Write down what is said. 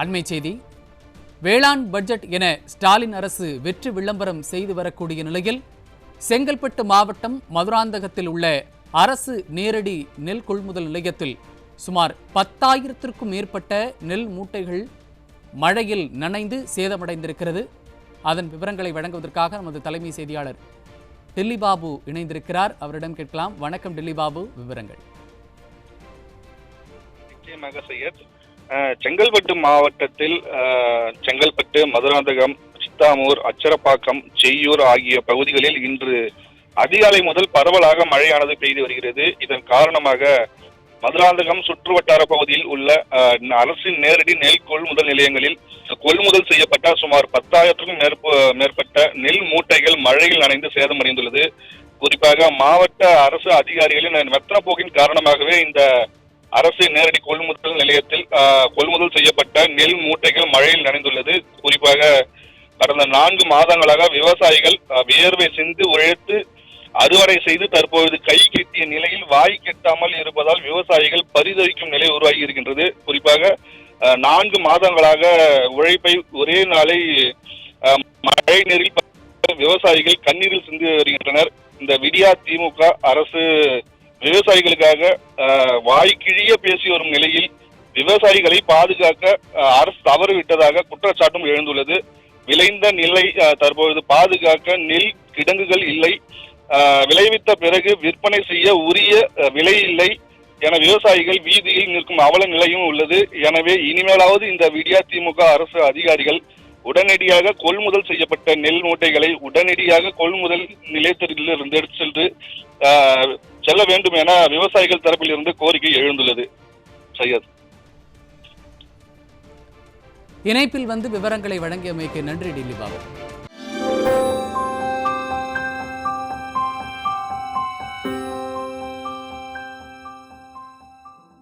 அண்மை செய்தி. வேளாண் பட்ஜெட் என ஸ்டாலின் அரசு வெற்றி விளம்பரம் செய்து வரக்கூடிய நிலையில் செங்கல்பட்டு மாவட்டம் மதுராந்தகத்தில் உள்ள அரசு நேரடி நெல் கொள்முதல் நிலையத்தில் சுமார் 10,000க்கும் மேற்பட்ட நெல் மூட்டைகள் மழையில் நனைந்து சேதமடைந்திருக்கிறது. அதன் விவரங்களை வழங்குவதற்காக நமது தலைமை செய்தியாளர் டில்லி பாபு இணைந்திருக்கிறார். அவரிடம் கேட்கலாம். வணக்கம் டில்லி பாபு, விவரங்கள். நிச்சயமாக சையத், செங்கல்பட்டு மாவட்டத்தில் செங்கல்பட்டு, மதுராந்தகம், சித்தாமூர், அச்சரப்பாக்கம், செய்யூர் ஆகிய பகுதிகளில் இன்று அதிகாலை முதல் பரவலாக மழையானது பெய்து வருகிறது. இதன் காரணமாக மதுராந்தகம் சுற்றுவட்டார பகுதியில் உள்ள அரசின் நேரடி நெல் கொள்முதல் நிலையங்களில் கொள்முதல் செய்யப்பட்ட சுமார் 10,000க்கும் மேற்பட்ட நெல் மூட்டைகள் மழையில் நனைந்து சேதமடைந்துள்ளது. குறிப்பாக மாவட்ட அரசு அதிகாரிகளின் மெத்தனப்போக்கின் காரணமாகவே இந்த அரசு நேரடி கொள்முதல் நிலையத்தில் கொள்முதல் செய்யப்பட்ட நெல் மூட்டைகள் மழையில் நனைந்துள்ளது. குறிப்பாக கடந்த 4 மாதங்களாக விவசாயிகள் வியர்வை சிந்து உழைத்து அறுவடை செய்து தற்போது கை கெட்டிய நிலையில் வாய் கெட்டாமல் இருப்பதால் விவசாயிகள் பரிதவிக்கும் நிலை உருவாகி இருக்கின்றது. குறிப்பாக 4 மாதங்களாக உழைப்பை ஒரே நாளை மழை நீரில் விவசாயிகள் கண்ணீரில் சிந்து வருகின்றனர். இந்த விடியா திமுக அரசு விவசாயிகளுக்காக வாய்க்கிழிய பேசி வரும் நிலையில் விவசாயிகளை பாதுகாக்க அரசு தவறிவிட்டதாக குற்றச்சாட்டும் எழுந்துள்ளது. விளைந்த நிலை தற்பொழுது பாதுகாக்க நெல் கிடங்குகள் இல்லை, விளைவித்த பிறகு விற்பனை செய்ய உரிய விலை இல்லை என விவசாயிகள் வீதியில் நிற்கும் அவல நிலையும் உள்ளது. எனவே இனிமேலாவது இந்த விடியா திமுக அரசு அதிகாரிகள் உடனடியாக கொள்முதல் செய்யப்பட்ட நெல் மூட்டைகளை உடனடியாக கொள்முதல் நிலையத்திலிருந்து எடுத்து சென்று செல்ல வேண்டும் என விவசாயிகள் தரப்பில் இருந்து கோரிக்கை எழுந்துள்ளது. சையத், இணைப்பில் வந்து விவரங்களை வழங்கியமைக்கு நன்றி டில்லி பாபு.